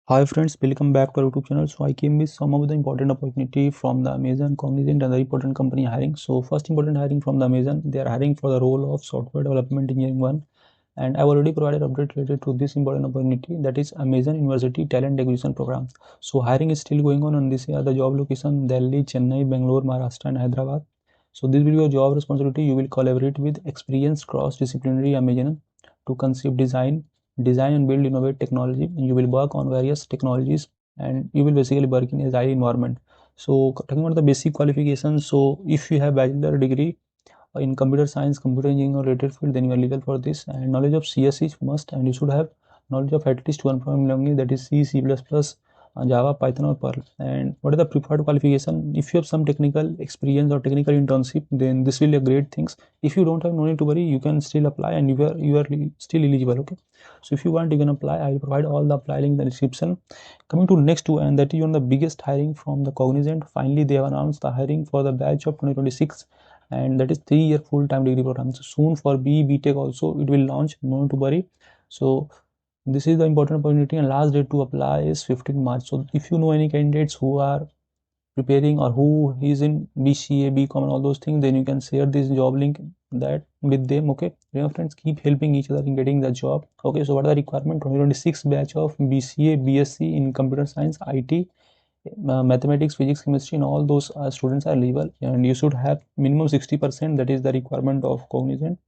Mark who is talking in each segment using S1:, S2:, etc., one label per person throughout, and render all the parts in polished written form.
S1: Hi friends, welcome back to our YouTube channel. So I came with some of the important opportunity from the Amazon, Cognizant and the important company hiring. So first important hiring from the Amazon, they are hiring for the role of software development engineering one. And I've already provided update related to this important opportunity, that is Amazon University Talent Acquisition Program. So hiring is still going on this year. The job location Delhi, Chennai, Bangalore, Maharashtra and Hyderabad. So this will be your job responsibility. You will collaborate with experienced cross-disciplinary Amazon to conceive design and build innovate technology. You will work on various technologies and you will basically work in a agile environment. So talking about the basic qualifications, so if you have bachelor degree in computer science, computer engineering or related field, then you are legal for this. And knowledge of CS is must, and you should have knowledge of at least one programming language, that is C, C++, Java, Python or Perl. And what are the preferred qualification? If you have some technical experience or technical internship, then this will be a great things. If you don't have, no need to worry, you can still apply and you are still eligible. Okay, so if you want, you can apply. I will provide all the apply link in the description. Coming to next one, and that is on the biggest hiring from the Cognizant. Finally they have announced the hiring for the batch of 2026, and that is 3-year full-time degree program. So soon for BTech also it will launch, no need to worry. So this is the important opportunity, and last date to apply is 15 March. So if you know any candidates who are preparing or who is in BCA, BCom and all those things, then you can share this job link that with them. Okay, yeah friends, keep helping each other in getting the job. Okay, so what are the requirement? 2026 batch of BCA, BSc in computer science, IT, mathematics, physics, chemistry and all those students are eligible, and you should have minimum 60%. That is the requirement of Cognizant.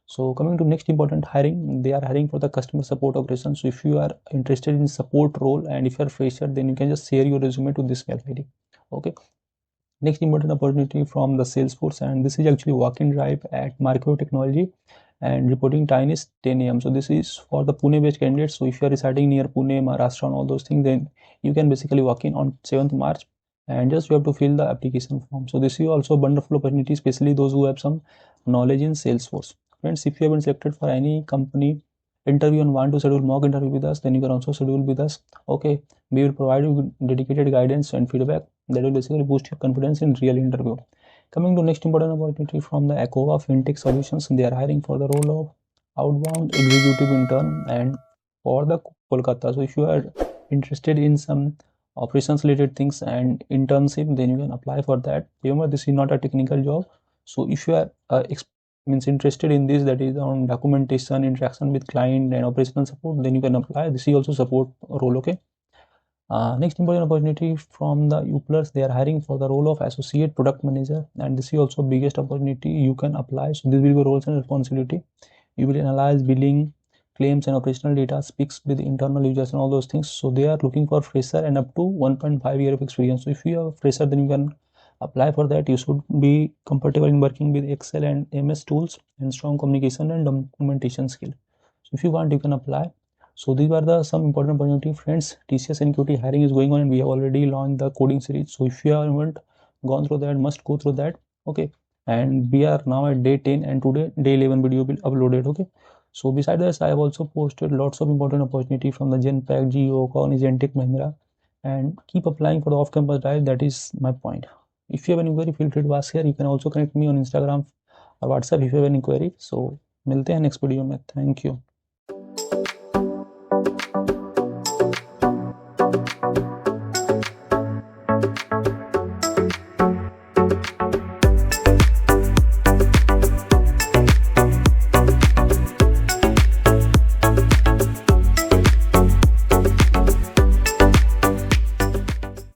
S1: So coming to next important hiring, they are hiring for the customer support operations. So if you are interested in support role and if you are fresher, then you can just share your resume to this mail ID. Okay, next important opportunity from the Salesforce, and this is actually walk-in drive at marquery technology, and reporting time is 10 a.m. So this is for the Pune based candidates. So if you are residing near Pune, Maharashtra and all those things, then you can basically walk in on 7th March, and just you have to fill the application form. So this is also a wonderful opportunity, especially those who have some knowledge in Salesforce. Friends, if you have been selected for any company interview and want to schedule mock interview with us, then you can also schedule with us. Okay, we will provide you with dedicated guidance and feedback that will basically boost your confidence in real interview. Coming to next important opportunity from the Akova FinTech Solutions, they are hiring for the role of outbound executive intern and for the Kolkata. So if you are interested in some operations related things and internship, then you can apply for that. Remember, this is not a technical job. So if you are interested in this, that is on documentation, interaction with client and operational support, then you can apply. This is also support role. Okay, next important opportunity from the uplers, they are hiring for the role of associate product manager, and this is also biggest opportunity you can apply. So this will be roles and responsibility. You will analyze billing, claims and operational data, speaks with internal users and all those things. So they are looking for fresher and up to 1.5 year of experience. So if you are fresher, then you can apply for that. You should be comfortable in working with Excel and MS tools and strong communication and documentation skill. So if you want, you can apply. So these are the some important opportunity, friends. TCS NQT hiring is going on, and we have already launched the coding series. So if you haven't gone through that, must go through that. Okay, and we are now at day 10, and today day 11 video will be uploaded. Okay, so besides this, I have also posted lots of important opportunity from the Genpact, Geo, Cognizant, Mahindra, and keep applying for the off-campus drive. That is my point. If you have any query, feel free to ask here. You can also connect me on Instagram or WhatsApp if you have any query. So मिलते हैं next video में. Thank you.